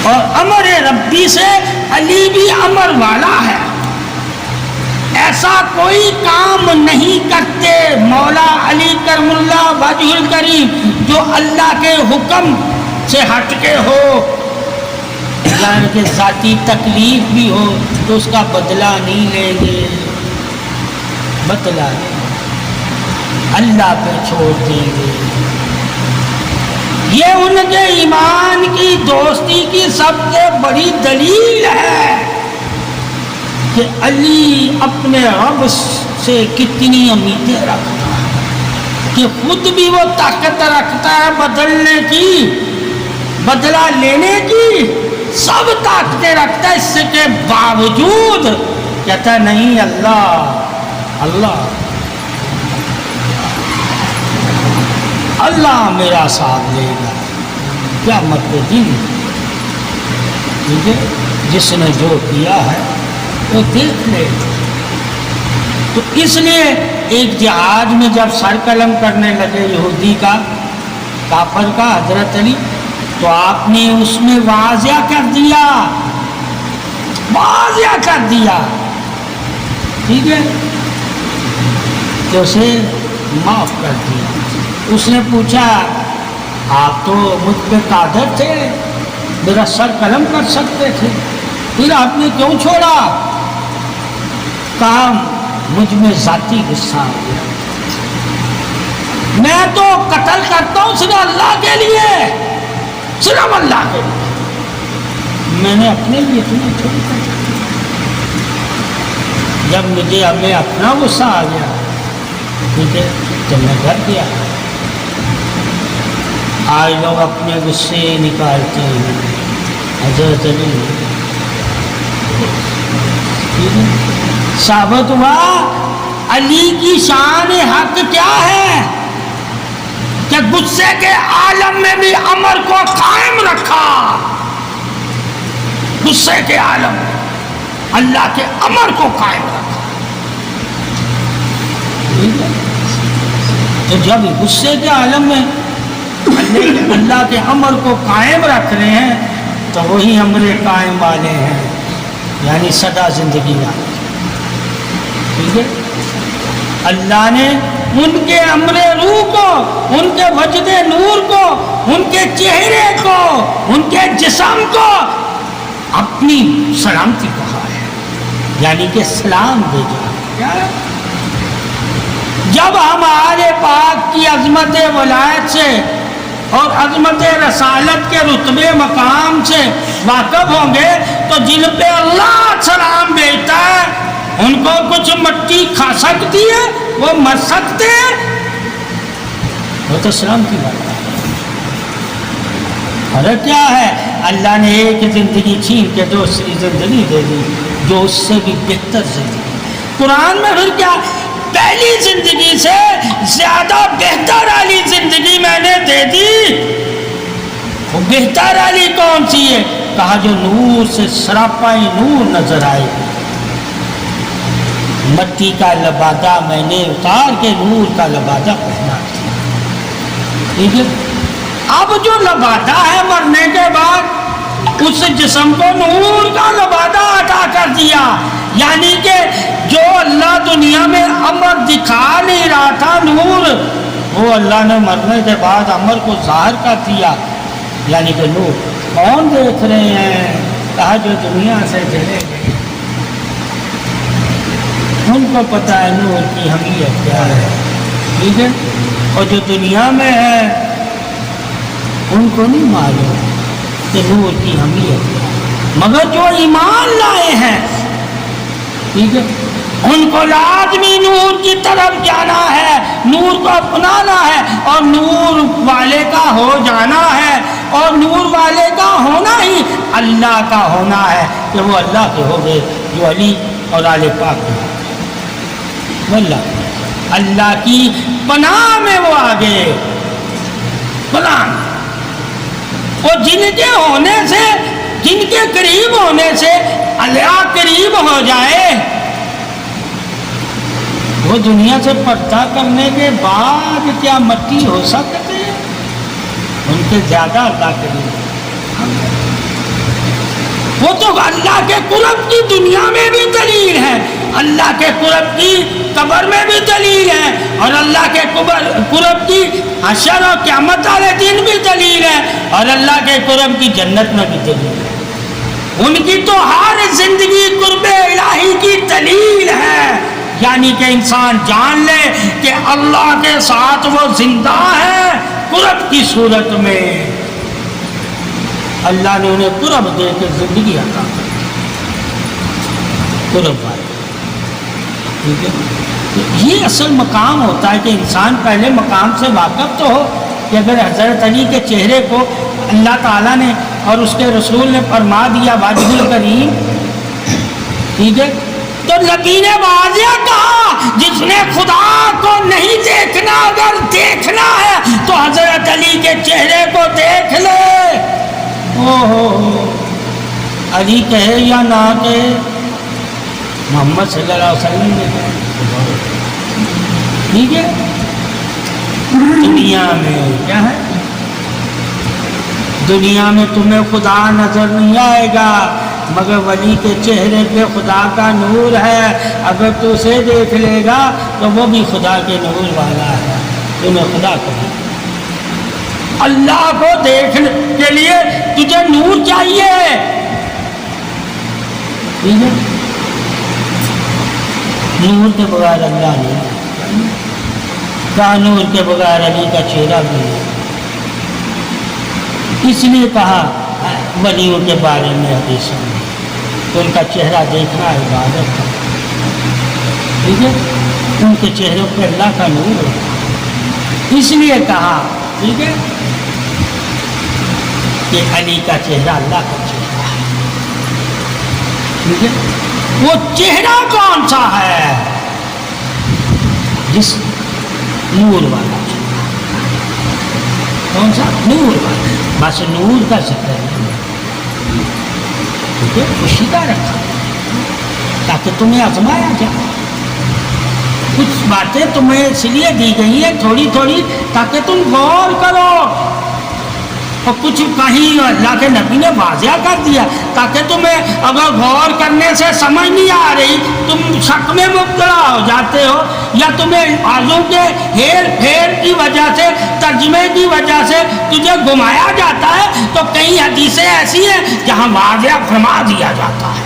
اور امر ربی سے علی بھی امر والا ہے. ایسا کوئی کام نہیں کرتے مولا علی کرم اللہ وجہ الکریم جو اللہ کے حکم سے ہٹ کے ہو، یعنی کہ ذاتی تکلیف بھی ہو تو اس کا بدلہ نہیں لیں گے، بدلہ اللہ پہ چھوڑ دیں گے. یہ ان کے ایمان کی دوستی کی سب سے بڑی دلیل ہے کہ علی اپنے رب سے کتنی امیدیں رکھتا ہے، کہ خود بھی وہ طاقت رکھتا ہے بدلنے کی، بدلہ لینے کی، سب طاقتیں رکھتا ہے. اس کے باوجود کہتا ہے نہیں اللہ اللہ میرا ساتھ دے گا قیامت کے دن. ٹھیک ہے، جس نے جو کیا ہے وہ دیکھ لے. تو اس لیے ایک جہاد میں جب سر قلم کرنے لگے یہودی کا، کافر کا، حضرت علی، تو آپ نے اس میں واضح کر دیا، ٹھیک ہے، تو اسے معاف کر دیا. اس نے پوچھا آپ تو مجھ پہ قادر تھے، میرا سر قلم کر سکتے تھے، پھر آپ نے کیوں چھوڑا؟ کہا مجھ میں ذاتی غصہ آ گیا، میں تو قتل کرتا ہوں صرف اللہ کے لیے، صرف اللہ کے لیے، میں نے اپنے لیے تمہیں چھوڑ دیا. جب ہمیں اپنا غصہ آ گیا، ٹھیک ہے، تو میں گھر گیا. آج لوگ اپنے غصے نکالتے ہیں. حضرت علی ثابت ہوا علی کی شان حق کیا ہے کہ غصے کے عالم میں بھی امر کو قائم رکھا. غصے کے عالم میں اللہ کے امر کو قائم رکھا. تو جب غصے کے عالم میں اللہ کے امر کو قائم رکھ رہے ہیں تو وہی امر قائم والے ہیں، یعنی سدا زندگی والے. ٹھیک ہے، اللہ نے ان کے امر روح کو، ان کے وجد نور کو، ان کے چہرے کو، ان کے جسم کو اپنی سلامتی کہا ہے، یعنی کہ سلام بھیجا. جب ہمارے پاک کی عظمت ولایت سے اور عظمت رسالت کے رتبے مقام سے واقف ہوں گے تو جن پہ اللہ سلام بھیجتا ہے ان کو کچھ مٹی کھا سکتی ہے؟ وہ مر سکتے ہیں؟ وہ تو سلام کی بات ہے. ارے کیا ہے، اللہ نے ایک زندگی چھین کے دوسری زندگی دے دی جو اس سے بھی بہتر زندگی. قرآن میں پھر کیا، پہلی زندگی سے زیادہ بہتر والی زندگی میں نے دے دی. وہ بہتر والی کون سی ہے؟ کہا جو نور سے سراپائی نور نظر آئے. مٹی کا لبادہ میں نے اتار کے نور کا لبادہ پہنا. ٹھیک ہے، اب جو لبادہ ہے مرنے کے بعد اس جسم کو نور کا لبادہ عطا کر دیا. یعنی کہ جو اللہ دنیا میں امر دکھا نہیں رہا تھا نور، وہ اللہ نے مرنے کے بعد امر کو ظاہر کر دیا، یعنی کہ نور. کون دیکھ رہے ہیں؟ کہا جو دنیا سے چلے گئے ان کو پتہ ہے نور کی اہمیت کیا ہے. ٹھیک ہے، اور جو دنیا میں ہے ان کو نہیں معلوم کہ نور کی اہمیت کیا ہے، مگر جو ایمان لائے ہیں، ٹھیک ہے، ان کو لازمی نور کی طرف جانا ہے، نور کو اپنانا ہے اور نور والے کا ہو جانا ہے. اور نور والے کا ہونا ہی اللہ کا ہونا ہے کہ وہ اللہ کے ہو گئے، جو علی اور آل پاک ہیں. اللہ کی پناہ میں وہ آگے پناہ، وہ جن کے ہونے سے، جن کے قریب ہونے سے اللہ قریب ہو جائے، وہ دنیا سے پردہ کرنے کے بعد کیا مٹی ہو سکتے ہیں؟ ان کے زیادہ اللہ قریب. وہ تو اللہ کے قرب کی دنیا میں بھی دلیل ہے، اللہ کے قرب کی قبر میں بھی دلیل ہے، اور اللہ کے قرب کی حشر اور قیامت والے دن بھی دلیل ہے، اور اللہ کے قرب کی جنت میں بھی دلیل ہے۔ ان کی تو ہر زندگی قرب الہی کی دلیل ہے، یعنی کہ انسان جان لے کہ اللہ کے ساتھ وہ زندہ ہے قرب کی صورت میں۔ اللہ نے انہیں قرب دے کے زندگی عطا کی، قرب والے، ٹھیک ہے۔ یہ اصل مقام ہوتا ہے کہ انسان پہلے مقام سے واقف تو ہو کہ اگر حضرت علی کے چہرے کو اللہ تعالیٰ نے اور اس کے رسول نے فرما دیا واجب الکریم، ٹھیک ہے، تو نبی نے واضح کہا جس نے خدا کو نہیں دیکھنا اگر دیکھنا ہے تو حضرت علی کے چہرے کو دیکھ لے۔ علی کہے یا نہ کہے، محمد صلی اللہ علیہ وسلم نے کہا، ٹھیک ہے۔ دنیا میں کیا ہے؟ دنیا میں تمہیں خدا نظر نہیں آئے گا مگر ولی کے چہرے پہ خدا کا نور ہے، اگر تو اسے دیکھ لے گا تو وہ بھی خدا کے نور والا ہے، تمہیں خدا کو اللہ کو دیکھنے کے لیے تجھے نور چاہیے، ٹھیک ہے۔ نور کے بغیر اللہ نہیں، کہا نور کے بغیر علی کا چہرہ بھی نہیں، اس لیے کہا ولیوں کے بارے میں حدیث میں تو ان کا چہرہ دیکھنا عبادت ہے، ٹھیک ہے، ان کے چہروں پہ اللہ کا نور ہے، اس لیے کہا، ٹھیک ہے، کہ علی کا چہرہ اللہ کا چہرہ ہے، ٹھیک ہے۔ وہ چہرہ کون سا ہے؟ جس نور والا چہرہ، کون سا؟ نور والا، بس نور کا ذکر ہے، ٹھیک ہے، پوشیدہ رکھا تاکہ تمہیں آزمایا جائے۔ کچھ باتیں تمہیں اس لیے دی گئی ہیں تھوڑی تھوڑی تاکہ تم غور کرو، اور کچھ کہیں اللہ کے نبی نے واضح کر دیا تاکہ تمہیں اگر غور کرنے سے سمجھ نہیں آ رہی تم شک میں مبتلا ہو جاتے ہو، یا تمہیں بازوں کے ہیر پھیر کی وجہ سے ترجمے کی وجہ سے تجھے گھمایا جاتا ہے، تو کئی حدیثیں ایسی ہیں جہاں واضح فرما دیا جاتا ہے،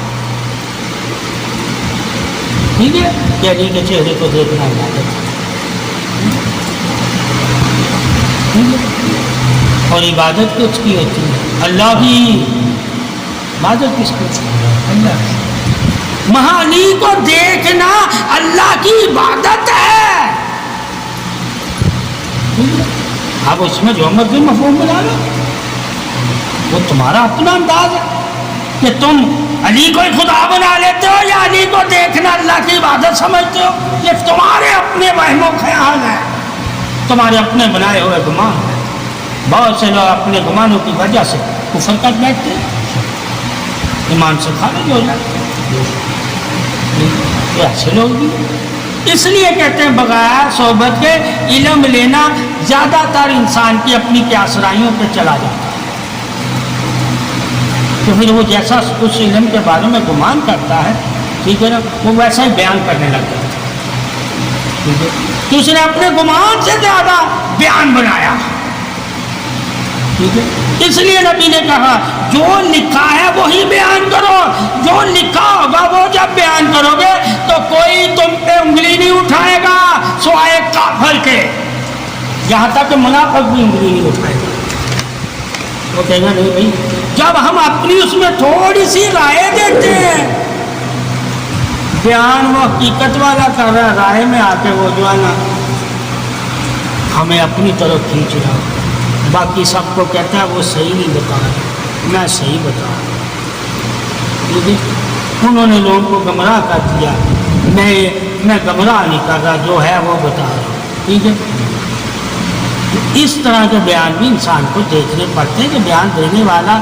ٹھیک ہے، کہ علی کے چہرے کو دیکھنا عبادت ہے، ٹھیک ہے۔ اور عبادت کس کی ہوتی ہے؟ اللہ کی۔ عبادت کس کی ہوتی ہے؟ اللہ کی۔ علی کو دیکھنا اللہ کی عبادت ہے، اب اس میں جو مرضی مفہوم بنا لو، وہ تمہارا اپنا انداز ہے کہ تم علی کو خدا بنا لیتے ہو یا علی کو دیکھنا اللہ کی عبادت سمجھتے ہو، یہ تمہارے اپنے وہم و خیال ہے، تمہارے اپنے بنائے ہوئے گمان ہے۔ بہت سے لوگ اپنے گمانوں کی وجہ سے کفر کر بیٹھتے ہیں، ایمان سے خارج ہو جاتے ہیں، تو ایسے لوگ بھی۔ اس لیے کہتے ہیں بغیر صحبت کے علم لینا زیادہ تر انسان کی اپنی قیاسرائیوں پہ چلا جاتا ہے، تو پھر وہ جیسا اس علم کے بارے میں گمان کرتا ہے، ٹھیک ہے نا، وہ ویسا ہی بیان کرنے لگ جاتا ہے، ٹھیک ہے، تو اس نے اپنے گمان سے زیادہ بیان بنایا، ٹھیک ہے۔ اس لیے نبی نے کہا جو لکھا ہے وہی بیان کرو، جو لکھا ہوگا وہ جب بیان کرو گے تو کوئی تم پہ انگلی نہیں اٹھائے گا سوائے کافر کے، یہاں تک کہ منافق بھی انگلی نہیں اٹھائے گا، وہ کہے گا نہیں بھائی، جب ہم اپنی اس میں تھوڑی سی رائے دیتے ہیں، بیان وہ حقیقت والا کر رہا ہے، رائے میں آ کے وہ جو ہے نا ہمیں اپنی طرف کھینچ رہا ہے، باقی سب کو کہتا ہے وہ صحیح نہیں بتا رہا، میں صحیح بتا رہا ہوں، ٹھیک ہے۔ انہوں نے لوگوں کو گمراہ کر دیا، میں گمراہ نہیں کر رہا، جو ہے وہ بتا رہا ہوں، ٹھیک ہے۔ اس طرح کے بیان بھی انسان کو دیکھنے پڑتے ہیں کہ بیان دینے والا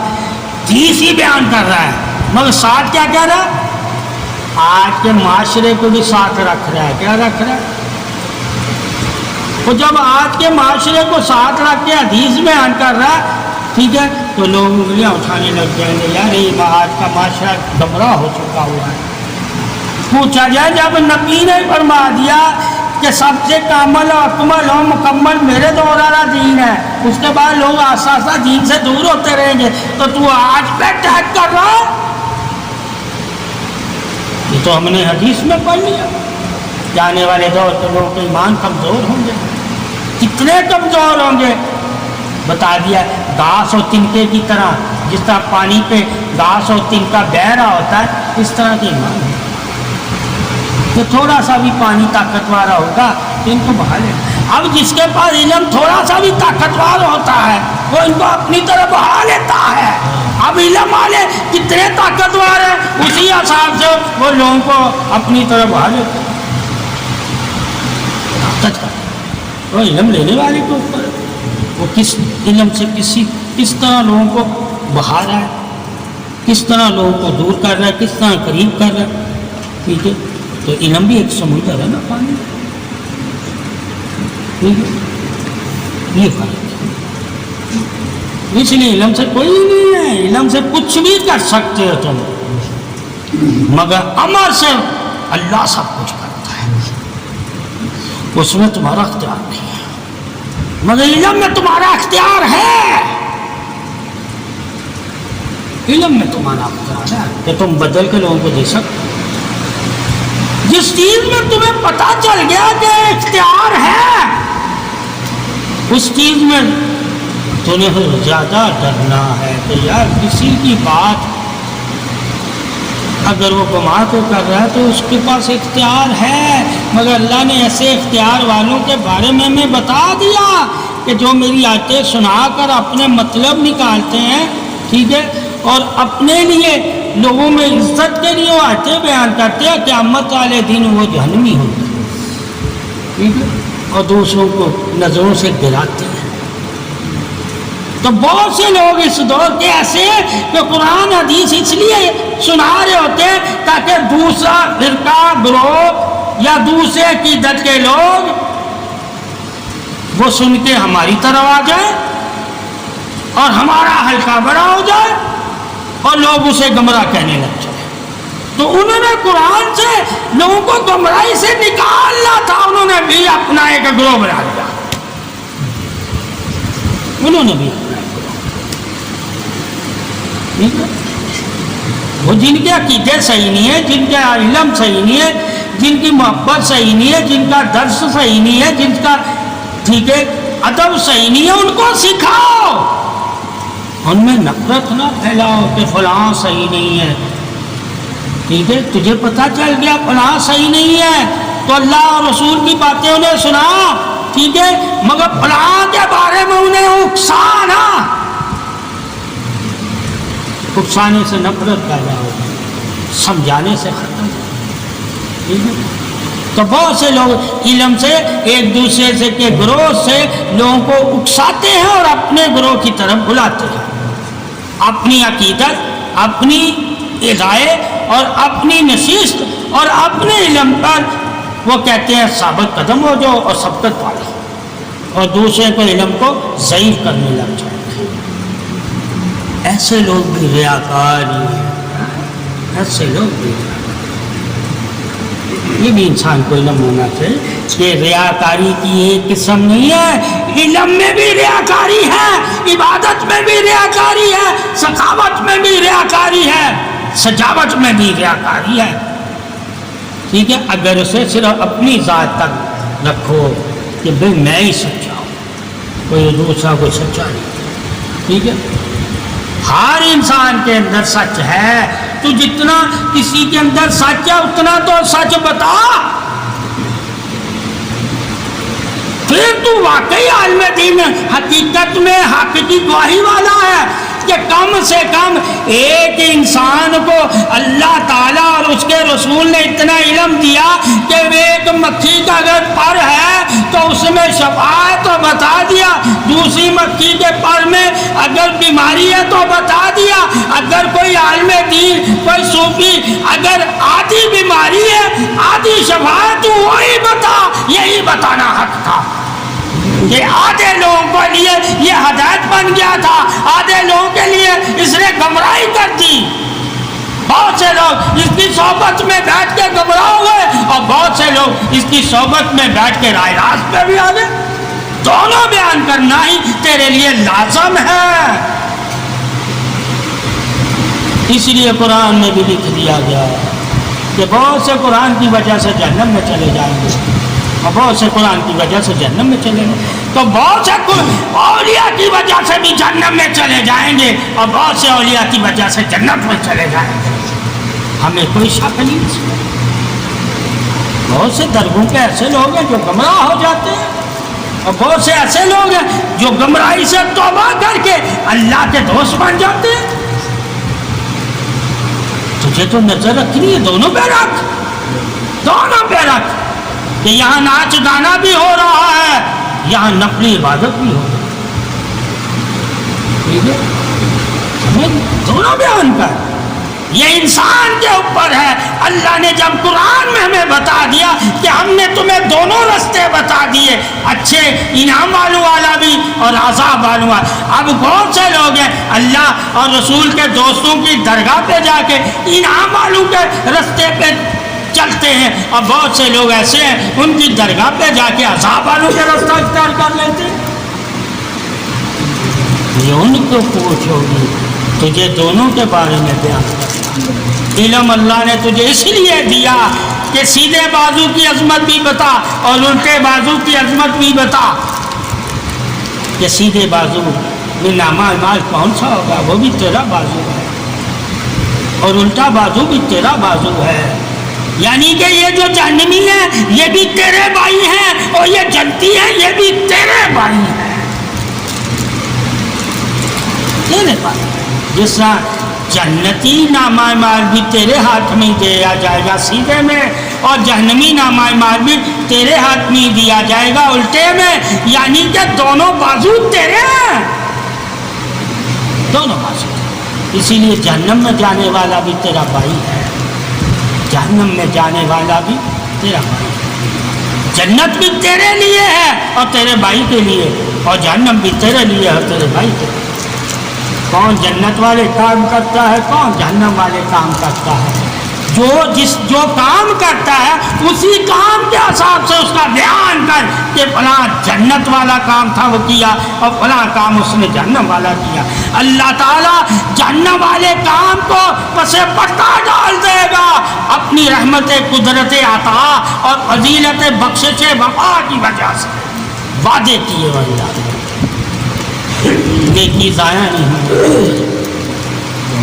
چیز ہی بیان کر رہا ہے مگر ساتھ کیا کہہ رہا ہے؟ آج کے معاشرے کو بھی ساتھ رکھ رہا ہے، کیا رکھ رہا ہے؟ وہ جب آج کے معاشرے کو ساتھ رکھ کے حدیث بیان کر رہا ہے ٹھیک ہے، تو لوگ انگلیاں اٹھانے لگ جائیں گے، یار یہ آج کا معاشرہ گمراہ ہو چکا ہوا ہے۔ پوچھا جائے جب نبی نے فرما دیا کہ سب سے کامل و اکمل و مکمل میرے دور والا دین ہے، اس کے بعد لوگ آہستہ آہستہ دین سے دور ہوتے رہیں گے، تو آج پہ ٹیک کر رہا ہے؟ یہ تو ہم نے حدیث میں پڑھ لیا کہ آنے والے دور کے لوگوں کے ایمان کمزور ہوں گے۔ کتنے کمزور ہوں گے بتا دیا، گھاس اور تنکے کی طرح، جس طرح پانی پہ گھاس اور تنکا بہہ رہا ہوتا ہے، اس طرح کے ایمان ہے کہ تھوڑا سا بھی پانی طاقتور ہوگا تو ان کو بہا لے۔ اب جس کے پاس علم تھوڑا سا بھی طاقتور ہوتا ہے وہ ان کو اپنی طرف بہا لیتا ہے۔ اب علم والے کتنے طاقتور ہیں، اسی حساب سے وہ لوگوں کو اپنی طرف بہا لیتے ہیں۔ طاقت کا وہ علم لینے والے کے اوپر وہ کس علم سے کس طرح لوگوں کو بہا رہا ہے، کس طرح لوگوں کو دور کر رہا ہے، کس طرح قریب کر رہا ہے۔ ٹھیک ہے، تو علم بھی ایک سمندر ہے نا پانی، ٹھیک ہے، یہ فرق ہے۔ اس لیے علم سے کوئی نہیں ہے، علم سے کچھ بھی کر سکتے ہو تم، مگر عمل سے اللہ سب کچھ کرتا ہے، اس میں تمہارا اختیار نہیں ہے، مگر علم میں تمہارا اختیار ہے۔ علم میں تمہارا اختیار ہے کہ تم بدل کے لوگوں کو دے سکتے۔ جس چیز میں تمہیں پتا چل گیا کہ اختیار ہے، اس چیز میں تمہیں زیادہ ڈرنا ہے کہ یار کسی کی بات اگر وہ گما کے کر رہا ہے تو اس کے پاس اختیار ہے، مگر اللہ نے ایسے اختیار والوں کے بارے میں ہمیں بتا دیا کہ جو میری آیتیں سنا کر اپنے مطلب نکالتے ہیں، ٹھیک ہے، اور اپنے لیے لوگوں میں عزت کے لیے وہ آیتیں بیان کرتے ہیں، قیامت والے دن وہ جہنمی ہوتے ہیں، ٹھیک ہے، اور دوسروں کو نظروں سے گراتے ہیں۔ تو بہت سے لوگ اس دور کے ایسے ہیں کہ قرآن حدیث اس لیے سنا رہے ہوتے ہیں تاکہ دوسرا فرقہ گروہ یا دوسرے عقیدت کے لوگ وہ سن کے ہماری طرف آ جائیں اور ہمارا حلقہ بڑا ہو جائے اور لوگ اسے گمراہ کہنے لگ جائیں۔ تو انہوں نے قرآن سے لوگوں کو گمراہی سے نکالنا تھا، انہوں نے بھی اپنا ایک گروہ بنا لیا، انہوں نے بھی اپنا ایک گروہ، ٹھیک ہے، وہ جن کے عقیدے صحیح نہیں ہے، جن کے علم صحیح نہیں ہے، جن کی محبت صحیح نہیں ہے، جن کا درس صحیح نہیں ہے، جن کا ٹھیک ہے ادب صحیح نہیں ہے، ان کو سکھاؤ، ان میں نفرت نہ پھیلاؤ کہ فلاں صحیح نہیں ہے، ٹھیک ہے، تجھے پتہ چل گیا فلاں صحیح نہیں ہے تو اللہ اور رسول کی باتیں انہیں سنا، ٹھیک ہے، مگر فلاں کے بارے میں انہیں اکسانا، اکسانے سے نفرت پیدا ہوگی، سمجھانے سے ختم، ٹھیک ہے۔ تو بہت سے لوگ علم سے ایک دوسرے سے کے گروہ سے لوگوں کو اکساتے ہیں اور اپنے گروہ کی طرف بلاتے ہیں، اپنی عقیدت، اپنی رائے اور اپنی نشست اور اپنے علم پر وہ کہتے ہیں ثابت قدم ہو جاؤ اور سبقت پا لو، اور دوسرے کو علم کو ضعیف کرنے لگ جاؤ۔ ایسے لوگ بھی ریاکار ہیں، ایسے لوگ بھی، یہ بھی انسان کو علم ہونا چاہیے کہ ریاکاری کی ایک قسم نہیں ہے، علم میں بھی ریاکاری ہے، عبادت میں بھی ریاکاری ہے، سخاوت میں بھی ریاکاری ہے، سجاوٹ میں بھی ریاکاری ہے، ٹھیک ہے، اگر اسے صرف اپنی ذات تک رکھو کہ بھئی میں ہی سچا ہوں، کوئی دوسرا کوئی سچا نہیں، ٹھیک ہے، ہر انسان کے اندر سچ ہے، تو جتنا کسی کے اندر سچ ہے اتنا تو سچ بتا، پھر تو واقعی عالم دین حقیقت میں حق کی گواہی والا ہے کہ کم سے کم ایک انسان کو اللہ تعالیٰ اور اس کے رسول نے اتنا علم دیا کہ ایک مکھی کا اگر پر ہے تو اس میں شفا ہے تو بتا دیا، دوسری مکھی کے پر میں اگر بیماری ہے تو بتا دیا، اگر کوئی عالم دین کوئی صوفی اگر آدھی بیماری ہے آدھی شفا ہے تو وہی بتا، یہی بتانا حق تھا، کہ آدھے لوگوں کے لیے یہ ہدایت بن گیا تھا، آدھے لوگوں کے لیے اس نے گمراہی کر دی۔ بہت سے لوگ اس کی صحبت میں بیٹھ کے گمراہ ہوئے اور بہت سے لوگ اس کی صحبت میں بیٹھ کے رائے راست پہ بھی آ گئے۔ دونوں بیان کرنا ہی تیرے لیے لازم ہے۔ اس لیے قرآن میں بھی لکھ دیا گیا ہے کہ بہت سے قرآن کی وجہ سے جہنم میں چلے جائیں گے اور بہت سے قرآن کی وجہ سے جہنم میں چلے گئے، تو بہت سے اولیاء کی وجہ سے بھی جہنم میں چلے جائیں گے اور بہت سے اولیاء کی وجہ سے جنت میں چلے جائیں گے، ہمیں کوئی شک نہیں اس میں۔ بہت سے درگوں کے ایسے لوگ ہیں جو گمراہ ہو جاتے ہیں اور بہت سے ایسے لوگ ہیں جو گمراہی سے توبہ کر کے اللہ کے دوست بن جاتے ہیں۔ تجھے تو نظر رکھنی ہے، دونوں پہ رکھ، دونوں پہ رکھ کہ یہاں ناچ گانا بھی ہو رہا ہے، یہاں نفلی عبادت بھی ہو رہی ہے، ٹھیک ہے؟ ہمیں دونوں بیان کر، یہ انسان کے اوپر ہے۔ اللہ نے جب قرآن میں ہمیں بتا دیا کہ ہم نے تمہیں دونوں رستے بتا دیے، اچھے انعام والوں والا بھی اور عذاب والوں والا۔ اب بہت سے لوگ ہیں اللہ اور رسول کے دوستوں کی درگاہ پہ جا کے انعام والوں کے رستے پہ چلتے ہیں اور بہت سے لوگ ایسے ہیں ان کی درگاہ پہ جا کے عذاب والوں کے رستہ اختیار کر لیتے ہیں۔ یہ ان کو پوچھو گی، تجھے دونوں کے بارے میں بیان کرنا۔ علم اللہ نے تجھے اس لیے دیا کہ سیدھے بازو کی عظمت بھی بتا اور الٹے بازو کی عظمت بھی بتا، کہ سیدھے بازو میں نامہ اعمال کون سا ہوگا، وہ بھی تیرا بازو ہے اور الٹا بازو بھی تیرا بازو ہے، یعنی کہ یہ جو جہنمی ہیں یہ بھی تیرے بھائی ہیں اور یہ جنتی ہیں یہ بھی تیرے بھائی ہیں، تیرے بھائی۔ جس طرح جنتی نامہ اعمال بھی تیرے ہاتھ میں دیا جائے گا سیدھے میں، اور جہنمی نامہ اعمال بھی تیرے ہاتھ میں دیا جائے گا الٹے میں، یعنی کہ دونوں بازو تیرے ہیں، دونوں بازو۔ اسی لیے جہنم میں جانے والا بھی تیرا بھائی ہے، جہنم میں جانے والا بھی تیرا بھائی ہے۔ جنت بھی تیرے لیے ہے اور تیرے بھائی کے لیے، اور جہنم بھی تیرے لیے اور تیرے بھائی کے لیے۔ کون جنت والے کام کرتا ہے، کون جہنم والے کام کرتا ہے؟ جو کام کرتا ہے اسی کام کے حساب سے اس کا بیان کر کہ فلاں جنت والا کام تھا وہ کیا اور فلاں کام اس نے جہنم والا کیا۔ اللہ تعالیٰ جہنم والے کام کو پس پردہ ڈال دے گا اپنی رحمت قدرت عطا اور فضیلت بخشش وفا کی وجہ سے، وعدے کیے ہوئے اللہ نے۔ نیکی ضائع نہیں ہوگی،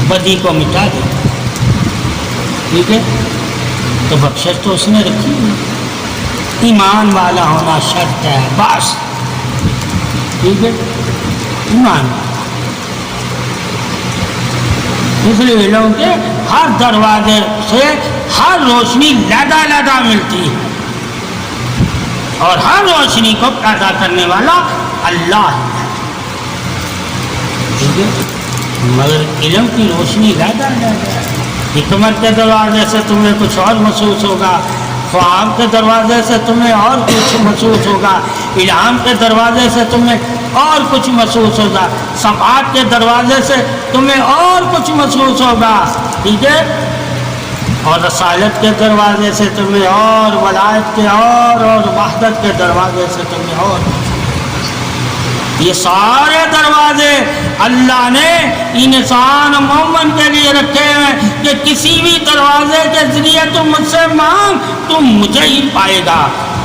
بدی کو مٹا دے، ٹھیک ہے؟ تو بخشش تو اس نے رکھی ہے، ایمان والا ہونا شرط ہے بس، ٹھیک ہے؟ ایمان والا، اس لیے لوگوں کے ہر دروازے سے ہر روشنی لیدا ملتی ہے اور ہر روشنی کو پیدا کرنے والا اللہ ہے، مگر علم کی روشنی زیادہ ہے۔ حکمت کے دروازے سے تمہیں کچھ اور محسوس ہوگا، خواب کے دروازے سے تمہیں اور کچھ محسوس ہوگا، الہام کے دروازے سے تمہیں اور کچھ محسوس ہوگا، صفات کے دروازے سے تمہیں اور کچھ محسوس ہوگا، ٹھیک ہے؟ اور رسالت کے دروازے سے تمہیں اور، ولایت کے اور وحدت کے دروازے سے تمہیں اور۔ یہ سارے دروازے اللہ نے انسان مومن کے لیے رکھے ہیں کہ کسی بھی دروازے کے ذریعے تم مجھ سے مانگ تم مجھے ہی پائے گا۔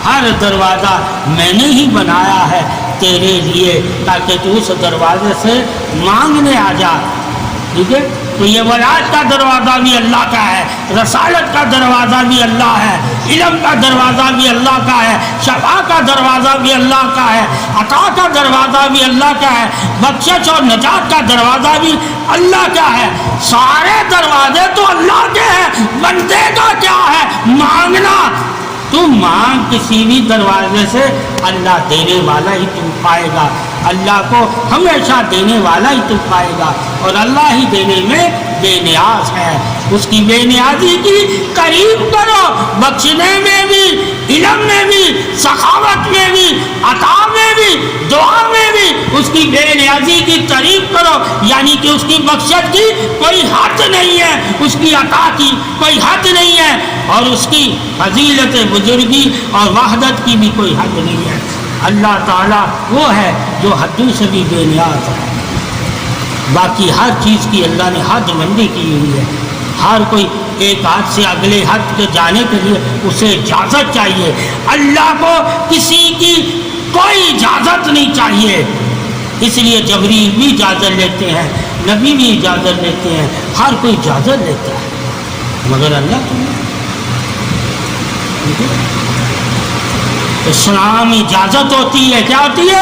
ہر دروازہ میں نے ہی بنایا ہے تیرے لیے تاکہ تو اس دروازے سے مانگنے آ جا، ٹھیک ہے؟ تو یہ ولایت کا دروازہ بھی اللہ کا ہے، رسالت کا دروازہ بھی اللہ ہے، علم کا دروازہ بھی اللہ کا ہے، شفا کا دروازہ بھی اللہ کا ہے، عطا کا دروازہ بھی اللہ کا ہے، بخشش اور نجات کا دروازہ بھی اللہ کا ہے۔ سارے دروازے تو اللہ کے ہیں، بندے کا کیا ہے؟ مانگنا۔ تم مانگ کسی بھی دروازے سے، اللہ دینے والا ہی تم پائے گا۔ اللہ کو ہمیشہ دینے والا ہی تو پائے گا، اور اللہ ہی دینے میں بے نیاز ہے۔ اس کی بے نیازی کی قریب کرو، بخشنے میں بھی، علم میں بھی، سخاوت میں بھی، عطا میں بھی، دعا میں بھی اس کی بے نیازی کی تعریف کرو، یعنی کہ اس کی بخشت کی کوئی حد نہیں ہے، اس کی عطا کی کوئی حد نہیں ہے، اور اس کی فضیلت بزرگی اور وحدت کی بھی کوئی حد نہیں ہے۔ اللہ تعالیٰ وہ ہے جو حدوں سے بھی بے نیاز ہے۔ باقی ہر چیز کی اللہ نے حد بندی کی ہوئی ہے۔ ہر کوئی ایک حد سے اگلے حد کے جانے کے لیے اسے اجازت چاہیے، اللہ کو کسی کی کوئی اجازت نہیں چاہیے۔ اس لیے جبریل بھی اجازت لیتے ہیں، نبی بھی اجازت لیتے ہیں، ہر کوئی اجازت لیتا ہے، مگر اللہ کو نہیں۔ اسلام اجازت ہوتی ہے، کیا ہوتی ہے؟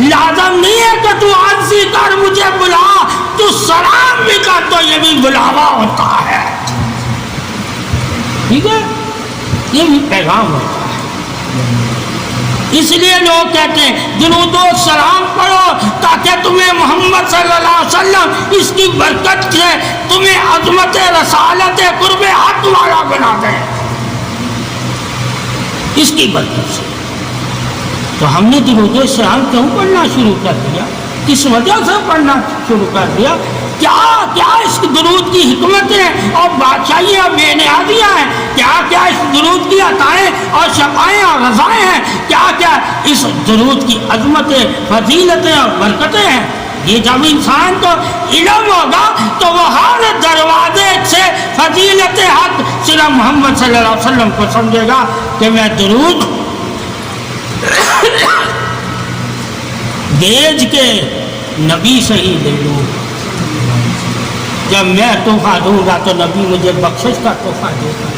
لازم نہیں ہے کہ تو عاجزی کر مجھے بلا، تو سلام بھی کر تو یہ بھی بلاوا ہوتا ہے، ٹھیک ہے، یہ بھی پیغام ہوتا ہے۔ اس لیے لوگ کہتے ہیں درود و سلام پڑھو تاکہ تمہیں محمد صلی اللہ علیہ وسلم اس کی برکت سے تمہیں عظمت رسالت قرب حق والا بنا دے، اس کی برکت سے۔ تو ہم نے درود و سلام کیوں پڑھنا شروع کر دیا؟ کس وجہ سے پڑھنا شروع کر دیا؟ کیا اس درود کی حکمتیں اور بادشاہیاں بے نیازیاں ہیں؟ کیا اس درود کی عطائیں اور شفائیں اور رضائیں ہیں؟ کیا اس درود کی عظمتیں، فضیلتیں اور برکتیں ہیں؟ یہ جب انسان کو علم ہوگا تو وہ ہر دروازے سے فضیلت حق صرف محمد صلی اللہ علیہ وسلم کو سمجھے گا کہ میں درود بھیج کے نبی سے ہی لے لوں۔ جب میں تحفہ دوں گا تو نبی مجھے بخشش کا تحفہ دے گا،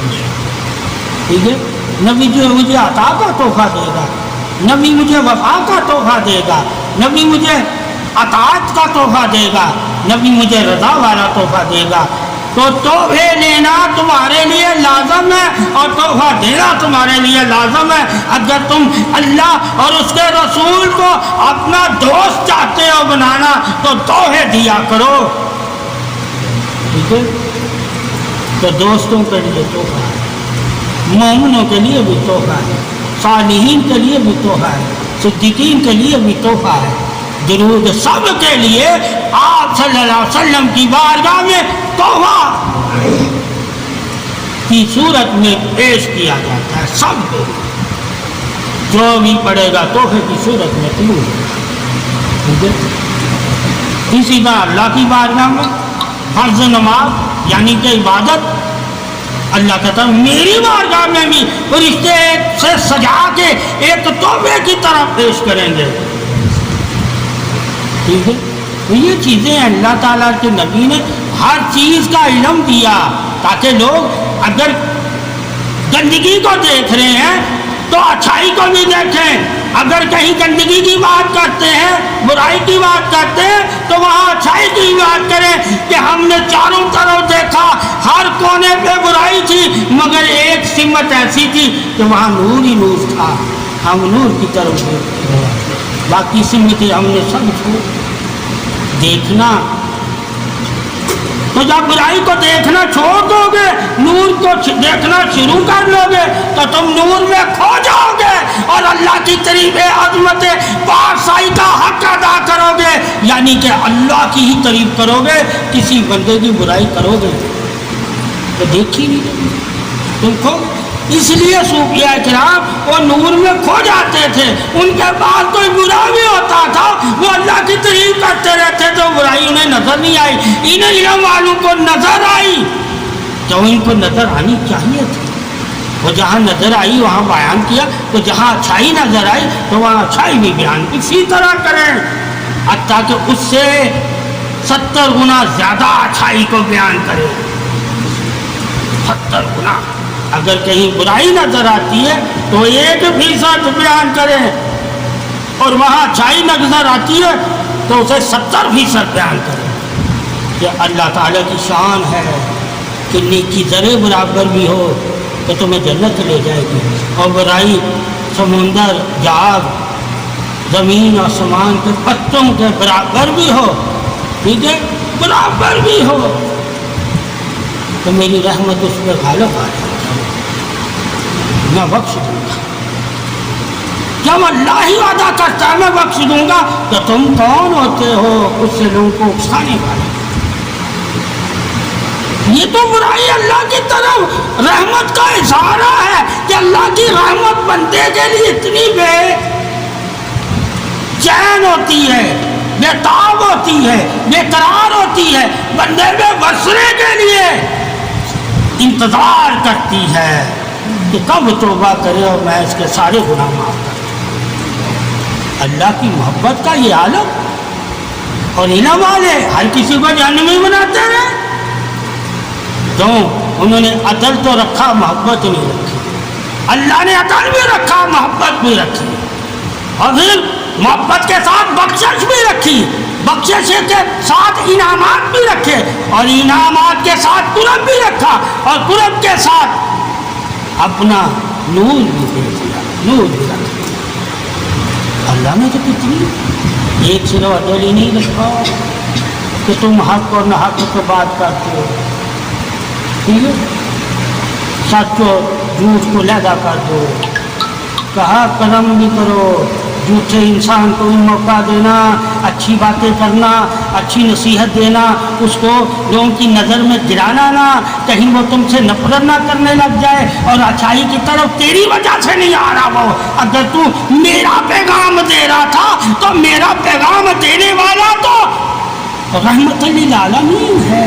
ٹھیک ہے، نبی جو مجھے عطا کا تحفہ دے گا، نبی مجھے وفا کا تحفہ دے گا، نبی مجھے اطاعت کا تحفہ دے گا، نبی مجھے رضا والا تحفہ دے گا۔ تو تحفے لینا تمہارے لیے لازم ہے اور تحفہ دینا تمہارے لیے لازم ہے۔ اگر تم اللہ اور اس کے رسول کو اپنا دوست چاہتے ہو بنانا تو تحفے دیا کرو، ٹھیک ہے، تو دوستوں کے لیے تحفہ ہے، مومنوں کے لیے بھی تحفہ ہے، صالحین کے لیے بھی تحفہ ہے، صدیقین کے لیے بھی تحفہ ہے۔ درود سب کے لیے آپ صلی اللہ علیہ وسلم کی بارگاہ میں تحفہ کی صورت میں پیش کیا جاتا ہے، سب کو جو بھی پڑھے گا تحفے کی صورت میں ٹھیک ہے۔ اسی طرح اللہ کی بارگاہ میں فرض نماز یعنی کہ عبادت اللہ کہتا ہے میری بارگاہ میں بھی فرشتے سے سجا کے ایک تحفے کی طرح پیش کریں گے، ٹھیک ہے۔ تو یہ چیزیں اللہ تعالیٰ کے نبی نے ہر چیز کا علم دیا تاکہ لوگ اگر گندگی کو دیکھ رہے ہیں تو اچھائی کو بھی دیکھیں، اگر کہیں گندگی کی بات کرتے ہیں، برائی کی بات کرتے ہیں تو وہاں اچھائی کی بات کریں کہ ہم نے چاروں طرف دیکھا، ہر کونے پہ برائی تھی مگر ایک سمت ایسی تھی کہ وہاں نور ہی نور تھا، ہم نور کی طرف دیکھتے ہیں، باقی سمتیں ہم نے سب چھوڑ دیکھنا۔ تو جب برائی کو دیکھنا چھوڑ دو گے، نور کو دیکھنا شروع کر لو گے تو تم نور میں کھو جاؤ گے اور اللہ کی تعریف عظمت پارسائی کا حق ادا کرو گے، یعنی کہ اللہ کی ہی تعریف کرو گے، کسی بندے کی برائی کرو گے تو دیکھی نہیں تم کھو۔ اس لیے صوفیاء کرام وہ نور میں کھو جاتے تھے، ان کے پاس کوئی برا بھی ہوتا تھا وہ اللہ کی تعریف کرتے رہتے تو برائی انہیں نظر نہیں آئی، انہیں علم والوں کو نظر آئی تو ان کو نظر آنی چاہیے تھی، وہ جہاں نظر آئی وہاں بیان کیا، تو جہاں اچھائی نظر آئی تو وہاں اچھائی بھی بیان اسی طرح کریں، حتیٰ کہ اس سے 70 گنا زیادہ اچھائی کو بیان کریں، 70 گنا۔ اگر کہیں برائی نظر آتی ہے تو 1% بیان کریں اور وہاں اچھائی نظر آتی ہے تو اسے 70% بیان کریں۔ کہ اللہ تعالیٰ کی شان ہے کہ نیکی ذرے برابر بھی ہو تو تمہیں جنت لے جائے گی، اور برائی سمندر جہاز زمین آسمان کے پتوں کے برابر بھی ہو، ٹھیک ہے، برابر بھی ہو، تو میری رحمت اس پہ غالب آ جائے گی، میں بخش دوں گا۔ جب اللہ ہی وعدہ کرتا ہے میں بخش دوں گا، تو تم کون ہوتے ہو اس سے لوگوں کو اکسانے والے؟ یہ تو برائی اللہ کی طرف رحمت کا اشارہ ہے کہ اللہ کی رحمت بندے کے لیے اتنی بے چین ہوتی ہے، بے تاب ہوتی ہے، بے قرار ہوتی ہے، بندے میں بسنے کے لیے انتظار کرتی ہے کہ کب توبہ کرے اور میں اس کے سارے گناہ معاف کر دوں۔ اللہ کی محبت کا یہ عالم اور علم والے ہر کسی کو جہنمی بناتے ہیں، کیوں؟ انہوں نے عدل تو رکھا، محبت نہیں رکھی۔ اللہ نے عدل بھی رکھا، محبت بھی رکھی، اور پھر محبت کے ساتھ بخشش بھی رکھی، بخشش کے ساتھ انعامات بھی رکھے، اور انعامات کے ساتھ قرب بھی رکھا، اور قرب کے ساتھ اپنا نور بھی دے دیا، نور بھی رکھ دیا۔ اللہ نے تو کتنی ایک صرف عدل ہی نہیں رکھا کہ تم حق اور نہ حق کو بات کرتے ہو، ٹھیک ہے، سچ و جھوٹ کو علیحدہ کر دو، کہا کرم بھی کرو، جھوٹے انسان کو بھی موقع دینا، اچھی باتیں کرنا، اچھی نصیحت دینا، اس کو لوگوں کی نظر میں گرانا نہ، کہیں وہ تم سے نفرت نہ کرنے لگ جائے اور اچھائی کی طرف تیری وجہ سے نہیں آ رہا وہ۔ اگر تو میرا پیغام دے رہا تھا تو میرا پیغام دینے والا تو رحمت للعالمین ہے،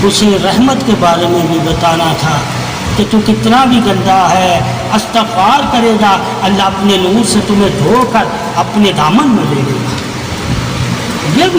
اسے رحمت کے بارے میں بھی بتانا تھا کہ تو کتنا بھی گندا ہے، استغفار کرے گا، اللہ اپنے نور سے تمہیں دھو کر اپنے دامن میں لے لے گا۔ یہ بھی